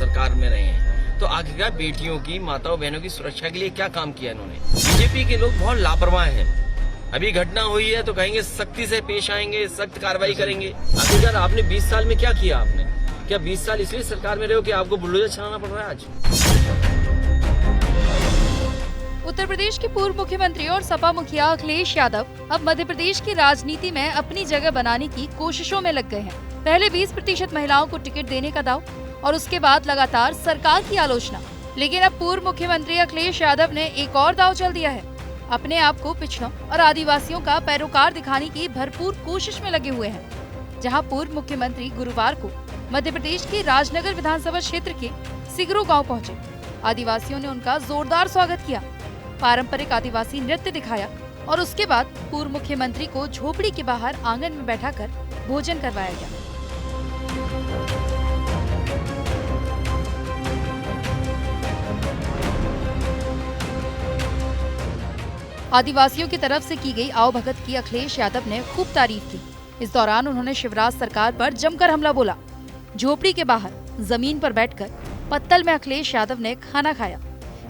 सरकार में रहे हैं, तो आखिरकार बेटियों की, माताओं बहनों की सुरक्षा के लिए क्या काम किया इन्होंने? बीजेपी के लोग बहुत लापरवाह हैं। अभी घटना हुई है तो कहेंगे सख्ती से पेश आएंगे, सख्त कार्रवाई करेंगे। आखिरकार आपने 20 साल में क्या किया? आपने क्या 20 साल इसलिए सरकार में रहे हो कि आपको बुलडोजर चलाना पड़ रहा है आज? उत्तर प्रदेश के पूर्व मुख्यमंत्री और सपा मुखिया अखिलेश यादव अब मध्य प्रदेश की राजनीति में अपनी जगह बनाने की कोशिशों में लग गए हैं। पहले 20% महिलाओं को टिकट देने का दाव और उसके बाद लगातार सरकार की आलोचना। लेकिन अब पूर्व मुख्यमंत्री अखिलेश यादव ने एक और दाव चल दिया है। अपने आप को पिछड़ों और आदिवासियों का पैरोकार दिखाने की भरपूर कोशिश में लगे हुए हैं। जहां पूर्व मुख्यमंत्री गुरुवार को मध्य प्रदेश के राजनगर विधानसभा क्षेत्र के सिगरो गांव पहुंचे। आदिवासियों ने उनका जोरदार स्वागत किया, पारंपरिक आदिवासी नृत्य दिखाया और उसके बाद पूर्व मुख्यमंत्री को झोपड़ी के बाहर आंगन में बैठाकर भोजन करवाया गया। आदिवासियों की तरफ से की गई आवभगत की अखिलेश यादव ने खूब तारीफ की। इस दौरान उन्होंने शिवराज सरकार पर जमकर हमला बोला। झोपड़ी के बाहर जमीन पर बैठकर पत्तल में अखिलेश यादव ने खाना खाया।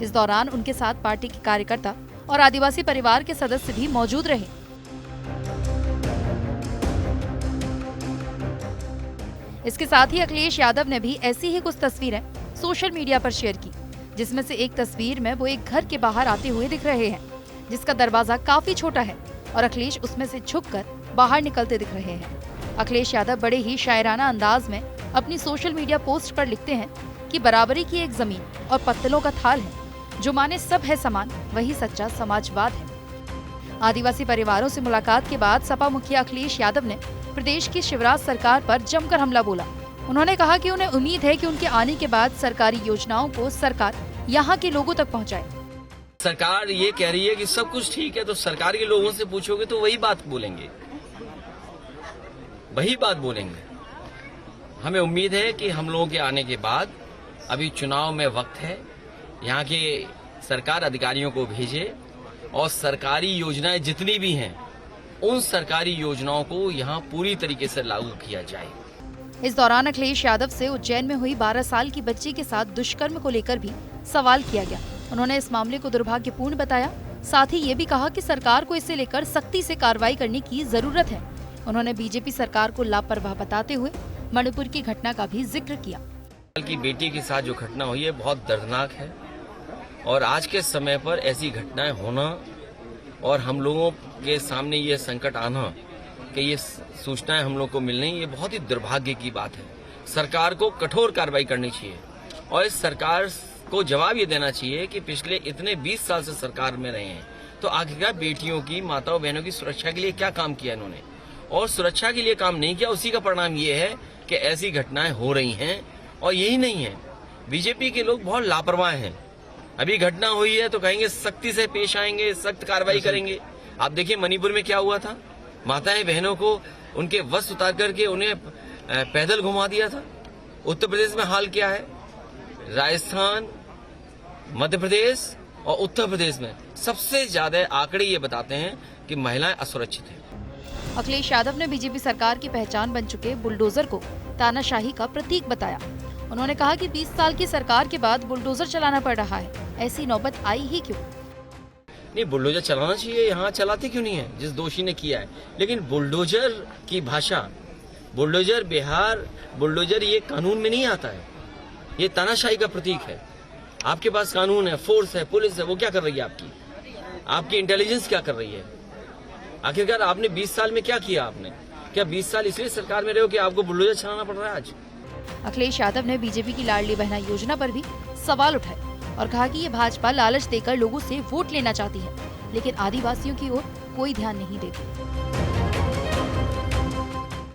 इस दौरान उनके साथ पार्टी के कार्यकर्ता और आदिवासी परिवार के सदस्य भी मौजूद रहे। इसके साथ ही अखिलेश यादव ने भी ऐसी ही कुछ तस्वीरें सोशल मीडिया पर शेयर की, जिसमें से एक तस्वीर में वो एक घर के बाहर आते हुए दिख रहे हैं, जिसका दरवाजा काफी छोटा है और अखिलेश उसमें से झुककर बाहर निकलते दिख रहे हैं। अखिलेश यादव बड़े ही शायराना अंदाज में अपनी सोशल मीडिया पोस्ट पर लिखते हैं कि बराबरी की एक जमीन और पत्तलों का थाल है, जो माने सब है समान, वही सच्चा समाजवाद है। आदिवासी परिवारों से मुलाकात के बाद सपा मुखिया अखिलेश यादव ने प्रदेश की शिवराज सरकार पर जमकर हमला बोला। उन्होंने कहा कि उन्हें उम्मीद है कि उनके आने के बाद सरकारी योजनाओं को सरकार यहाँ के लोगों तक पहुँचाए। सरकार ये कह रही है कि सब कुछ ठीक है, तो सरकार के लोगों से पूछोगे तो वही बात बोलेंगे, वही बात बोलेंगे। हमें उम्मीद है कि हम लोगों के आने के बाद, अभी चुनाव में वक्त है, यहाँ के सरकार अधिकारियों को भेजे और सरकारी योजनाएं जितनी भी हैं, उन सरकारी योजनाओं को यहाँ पूरी तरीके से लागू किया जाए। इस दौरान अखिलेश यादव से उज्जैन में हुई 12 साल की बच्ची के साथ दुष्कर्म को लेकर भी सवाल किया गया। उन्होंने इस मामले को दुर्भाग्यपूर्ण बताया। साथ ही ये भी कहा कि सरकार को इसे लेकर सख्ती से कार्रवाई करने की जरूरत है। उन्होंने बीजेपी सरकार को लापरवाह बताते हुए मणिपुर की घटना का भी जिक्र किया। की बेटी के साथ जो घटना हुई है बहुत दर्दनाक है और आज के समय पर ऐसी घटनाएं होना और हम लोगों के सामने ये संकट आना कि ये सूचनाएं हम लोग को मिलनी, ये बहुत ही दुर्भाग्य की बात है। सरकार को कठोर कार्रवाई करनी चाहिए और इस सरकार को जवाब ये देना चाहिए कि पिछले इतने 20 साल से सरकार में रहे हैं, तो आखिरकार बेटियों की, माताओं बहनों की सुरक्षा के लिए क्या काम किया इन्होंने? और सुरक्षा के लिए काम नहीं किया, उसी का परिणाम ये है कि ऐसी घटनाएं हो रही हैं। और यही नहीं है, बीजेपी के लोग बहुत लापरवाह हैं। अभी घटना हुई है तो कहेंगे सख्ती से पेश आएंगे, सख्त कार्रवाई करेंगे। आप देखिए मणिपुर में क्या हुआ था, माताएं बहनों को उनके वस्त्र उतार करके उन्हें पैदल घुमा दिया था। उत्तर प्रदेश में हाल क्या है, राजस्थान, मध्य प्रदेश और उत्तर प्रदेश में सबसे ज्यादा आंकड़े ये बताते हैं कि महिलाएं असुरक्षित हैं। अखिलेश यादव ने बीजेपी सरकार की पहचान बन चुके बुलडोजर को तानाशाही का प्रतीक बताया। उन्होंने कहा कि 20 साल की सरकार के बाद बुलडोजर चलाना पड़ रहा है, ऐसी नौबत आई ही क्यों? नहीं, बुलडोजर चलाना चाहिए, यहाँ चलाते क्यों नहीं है जिस दोषी ने किया है। लेकिन बुलडोजर की भाषा, बुलडोजर बिहार, बुलडोजर ये कानून में नहीं आता है, ये तानाशाही का प्रतीक है। आपके पास कानून है, फोर्स है, पुलिस है, वो क्या कर रही है? आपकी इंटेलिजेंस क्या कर रही है? आखिरकार आपने 20 साल में क्या किया? आपने क्या 20 साल इसलिए सरकार में रहे हो कि आपको बुलडोजर चलाना पड़ रहा है आज? अखिलेश यादव ने बीजेपी की लाडली बहना योजना पर भी सवाल उठाए और कहा कि ये भाजपा लालच देकर लोगों से वोट लेना चाहती है, लेकिन आदिवासियों की ओर कोई ध्यान नहीं देती।